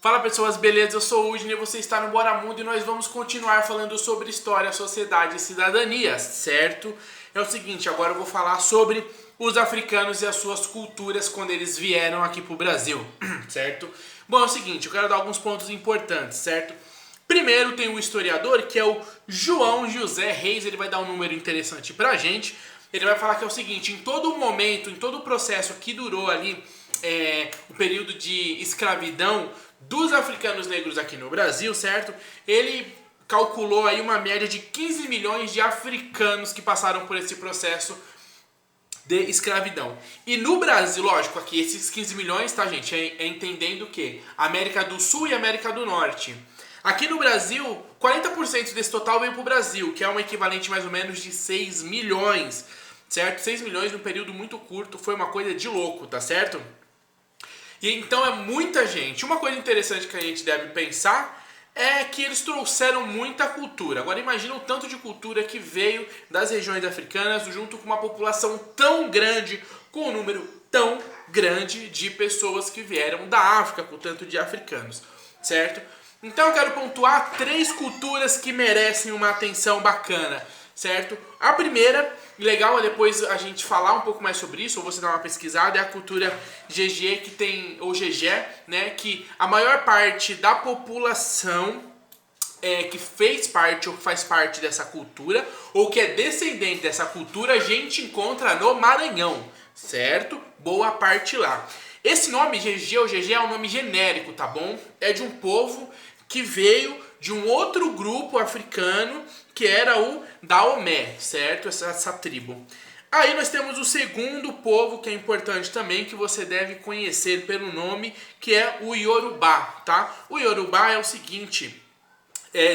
Fala pessoas, beleza? Eu sou o Udine e você está no Bora Mundo e nós vamos continuar falando sobre história, sociedade e cidadania, certo? É o seguinte, agora eu vou falar sobre os africanos e as suas culturas quando eles vieram aqui pro Brasil, certo? Bom, é o seguinte, eu quero dar alguns pontos importantes, certo? Primeiro tem o historiador, que é o João José Reis, ele vai dar um número interessante pra gente. Ele vai falar que é o seguinte, em todo momento, em todo o processo que durou ali o período de escravidão dos africanos negros aqui no Brasil, certo? Ele calculou aí uma média de 15 milhões de africanos que passaram por esse processo de escravidão. E no Brasil, lógico, aqui esses 15 milhões, tá, gente? É entendendo que América do Sul e América do Norte. Aqui no Brasil, 40% desse total veio pro Brasil, que é um equivalente mais ou menos de 6 milhões, certo? 6 milhões num período muito curto, foi uma coisa de louco, tá certo? E então é muita gente. Uma coisa interessante que a gente deve pensar é que eles trouxeram muita cultura. Agora imagina o tanto de cultura que veio das regiões africanas junto com uma população tão grande, com um número tão grande de pessoas que vieram da África, com tanto de africanos, certo? Então eu quero pontuar 3 culturas que merecem uma atenção bacana, certo? A primeira, legal é depois a gente falar um pouco mais sobre isso, ou você dar uma pesquisada, é a cultura GG que tem, ou GG, né, que a maior parte da população que fez parte ou que faz parte dessa cultura, ou que é descendente dessa cultura, a gente encontra no Maranhão, certo? Boa parte lá. Esse nome GG ou GG é um nome genérico, tá bom? É de um povo que veio de um outro grupo africano que era o Daomé, certo? Essa tribo. Aí nós temos o segundo povo que é importante também, que você deve conhecer pelo nome, que é o Yorubá, tá? O Yorubá é o seguinte,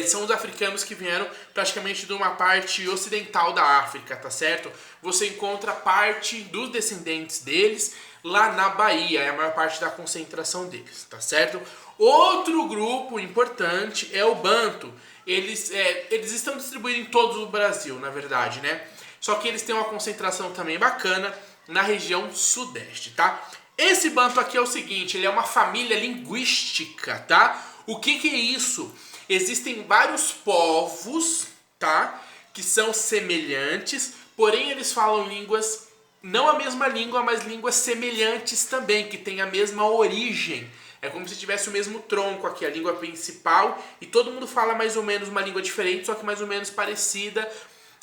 são os africanos que vieram praticamente de uma parte ocidental da África, tá certo? Você encontra parte dos descendentes deles lá na Bahia, é a maior parte da concentração deles, tá certo? Outro grupo importante é o Banto. Eles estão distribuídos em todo o Brasil, na verdade, né? Só que eles têm uma concentração também bacana na região sudeste, tá? Esse Banto aqui é o seguinte, ele é uma família linguística, tá? O que é isso? Existem vários povos, tá? Que são semelhantes, porém eles falam línguas, não a mesma língua, mas línguas semelhantes também, que têm a mesma origem. É como se tivesse o mesmo tronco aqui, a língua principal, e todo mundo fala mais ou menos uma língua diferente, só que mais ou menos parecida.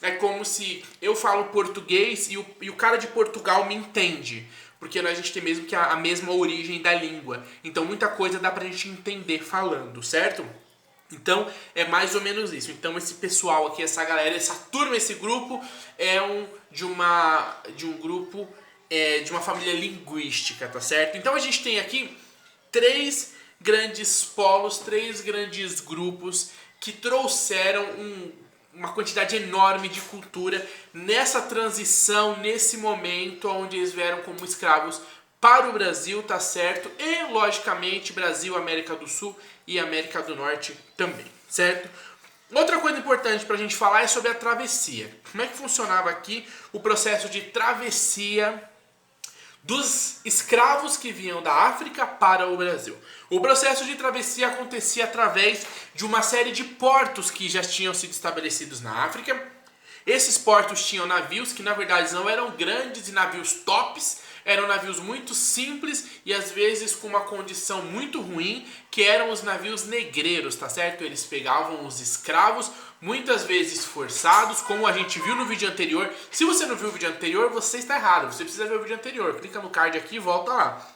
É como se eu falo português e o cara de Portugal me entende, porque a gente tem mesmo que a mesma origem da língua. Então muita coisa dá pra gente entender falando, certo? Então é mais ou menos isso. Então esse pessoal aqui, essa galera, essa turma, esse grupo é de um grupo de uma família linguística, tá certo? Então a gente tem aqui 3 grandes polos, 3 grandes grupos que trouxeram uma quantidade enorme de cultura nessa transição, nesse momento onde eles vieram como escravos para o Brasil, tá certo? E, logicamente, Brasil, América do Sul e América do Norte também, certo? Outra coisa importante pra gente falar é sobre a travessia. Como é que funcionava aqui o processo de travessia dos escravos que vinham da África para o Brasil? O processo de travessia acontecia através de uma série de portos que já tinham sido estabelecidos na África. Esses portos tinham navios que na verdade não eram grandes e navios tops, eram navios muito simples e às vezes com uma condição muito ruim, que eram os navios negreiros, tá certo? Eles pegavam os escravos, muitas vezes forçados, como a gente viu no vídeo anterior. Se você não viu o vídeo anterior, você está errado, você precisa ver o vídeo anterior. Clica no card aqui e volta lá.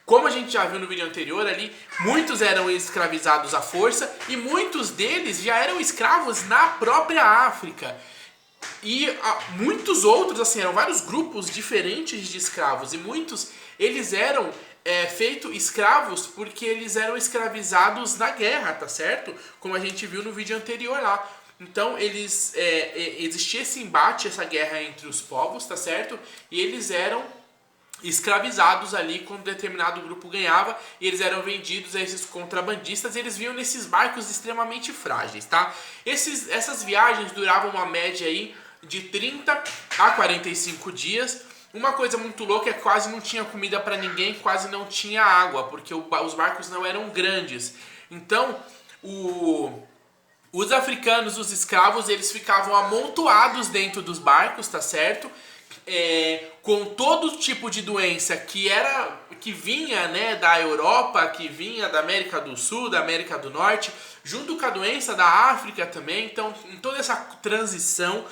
Como a gente já viu no vídeo anterior ali, muitos eram escravizados à força e muitos deles já eram escravos na própria África. E muitos outros, assim, eram vários grupos diferentes de escravos. E muitos, eles eram feitos escravos porque eles eram escravizados na guerra, tá certo? Como a gente viu no vídeo anterior lá. Então, existia esse embate, essa guerra entre os povos, tá certo? E eles eram escravizados ali quando determinado grupo ganhava e eles eram vendidos a esses contrabandistas e eles vinham nesses barcos extremamente frágeis, tá? Essas viagens duravam uma média aí de 30 a 45 dias Uma coisa muito louca é que quase não tinha comida para ninguém, quase não tinha água, porque os barcos não eram grandes. Então, os africanos, os escravos, eles ficavam amontoados dentro dos barcos, tá certo? Com todo tipo de doença que vinha, né, da Europa, que vinha da América do Sul, da América do Norte, junto com a doença da África também. Então, em toda essa transição,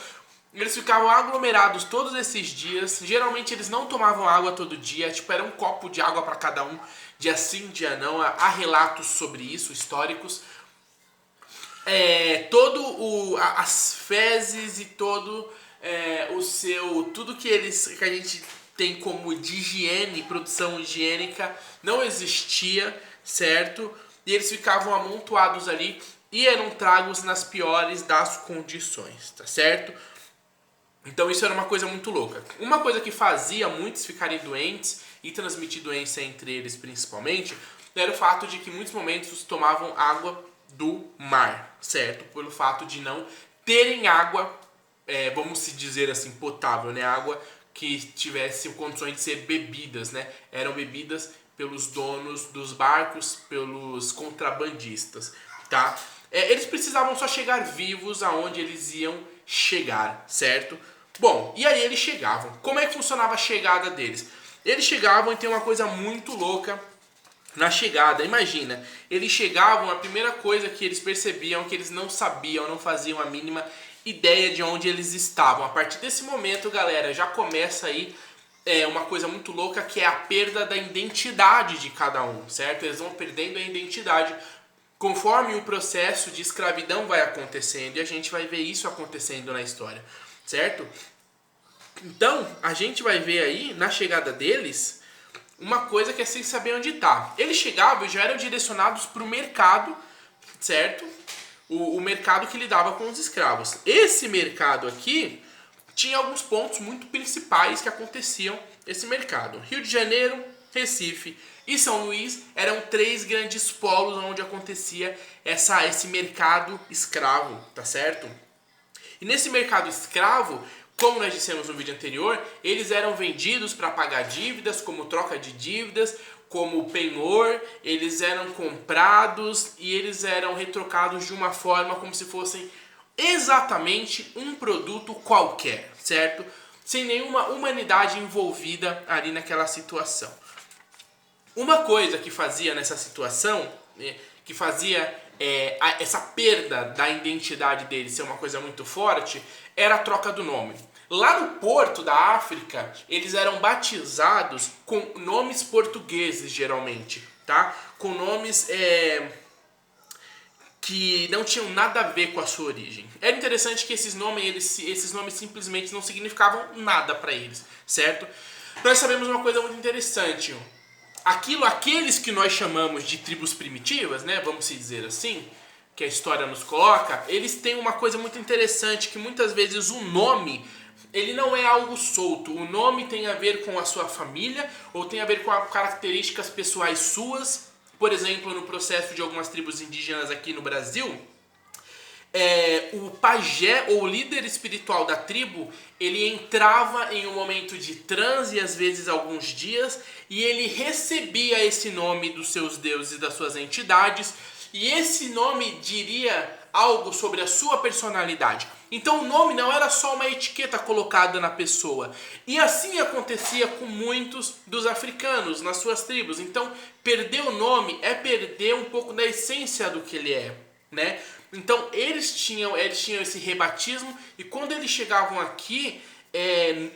eles ficavam aglomerados todos esses dias. Geralmente eles não tomavam água todo dia, tipo, era um copo de água para cada um, dia sim, dia não. Há relatos sobre isso, históricos. As fezes e todo tudo que a gente tem como de higiene, produção higiênica, não existia, certo? E eles ficavam amontoados ali e eram tragos nas piores das condições, tá certo? Então isso era uma coisa muito louca. Uma coisa que fazia muitos ficarem doentes e transmitir doença entre eles principalmente, era o fato de que em muitos momentos tomavam água do mar, certo? Pelo fato de não terem água, vamos se dizer assim, potável, né? Água que tivesse condições de ser bebidas, né? Eram bebidas pelos donos dos barcos, pelos contrabandistas, tá? Eles precisavam só chegar vivos aonde eles iam chegar, certo? Bom, e aí eles chegavam. Como é que funcionava a chegada deles? Eles chegavam e tem uma coisa muito louca na chegada. Imagina, eles chegavam, a primeira coisa que eles percebiam que eles não sabiam, não faziam a mínima ideia de onde eles estavam. A partir desse momento, galera, já começa aí uma coisa muito louca, que é a perda da identidade de cada um, certo? Eles vão perdendo a identidade conforme o processo de escravidão vai acontecendo, e a gente vai ver isso acontecendo na história, certo? Então, a gente vai ver aí, na chegada deles, uma coisa que é sem saber onde está. Eles chegavam e já eram direcionados para o mercado, certo? O mercado que lidava com os escravos. Esse mercado aqui tinha alguns pontos muito principais que aconteciam nesse mercado. Rio de Janeiro, Recife e São Luís eram 3 grandes polos onde acontecia esse mercado escravo, tá certo? E nesse mercado escravo, como nós dissemos no vídeo anterior, eles eram vendidos para pagar dívidas, como troca de dívidas, como penhor, eles eram comprados e eles eram retrocados de uma forma como se fossem exatamente um produto qualquer, certo? Sem nenhuma humanidade envolvida ali naquela situação. Uma coisa que fazia nessa situação, que fazia essa perda da identidade deles ser uma coisa muito forte, era a troca do nome. Lá no porto da África, eles eram batizados com nomes portugueses, geralmente, tá? Com nomes que não tinham nada a ver com a sua origem. Era interessante que esses nomes simplesmente não significavam nada para eles, certo? Nós sabemos uma coisa muito interessante. Aqueles que nós chamamos de tribos primitivas, né, vamos se dizer assim, que a história nos coloca, eles têm uma coisa muito interessante, que muitas vezes o nome, ele não é algo solto. O nome tem a ver com a sua família, ou tem a ver com características pessoais suas. Por exemplo, no processo de algumas tribos indígenas aqui no Brasil, o pajé ou líder espiritual da tribo, ele entrava em um momento de transe, às vezes alguns dias, e ele recebia esse nome dos seus deuses e das suas entidades, e esse nome diria algo sobre a sua personalidade. Então o nome não era só uma etiqueta colocada na pessoa. E assim acontecia com muitos dos africanos nas suas tribos. Então perder o nome é perder um pouco da essência do que ele é, né? Então eles tinham esse rebatismo, e quando eles chegavam aqui,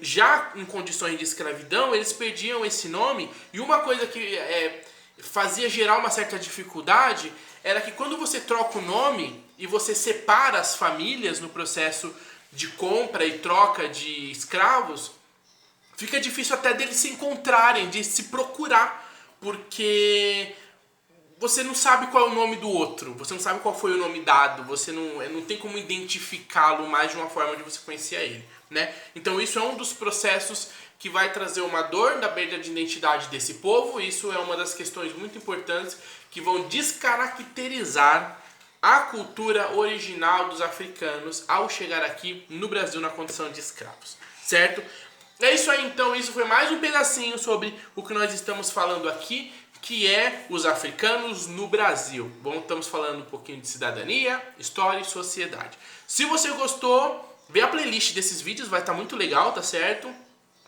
já em condições de escravidão, eles perdiam esse nome. E uma coisa que fazia gerar uma certa dificuldade era que quando você troca o nome e você separa as famílias no processo de compra e troca de escravos, fica difícil até deles se encontrarem, de se procurar, porque você não sabe qual é o nome do outro, você não sabe qual foi o nome dado, você não tem como identificá-lo mais de uma forma de você conhecer ele, né? Então isso é um dos processos que vai trazer uma dor da perda de identidade desse povo. Isso é uma das questões muito importantes que vão descaracterizar a cultura original dos africanos ao chegar aqui no Brasil na condição de escravos, certo? É isso aí, então. Isso foi mais um pedacinho sobre o que nós estamos falando aqui, que é os africanos no Brasil. Bom, estamos falando um pouquinho de cidadania, história e sociedade. Se você gostou, vê a playlist desses vídeos, vai estar muito legal, tá certo?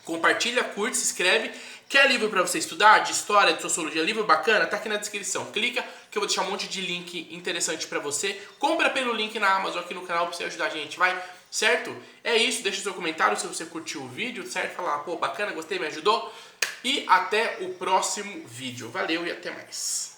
Compartilha, curte, se inscreve. Quer livro para você estudar? De história, de sociologia, livro bacana? Tá aqui na descrição. Clica que eu vou deixar um monte de link interessante para você. Compra pelo link na Amazon aqui no canal para você ajudar a gente, vai? Certo? É isso, deixa seu comentário se você curtiu o vídeo, certo? Falar, pô, bacana, gostei, me ajudou. E até o próximo vídeo. Valeu e até mais.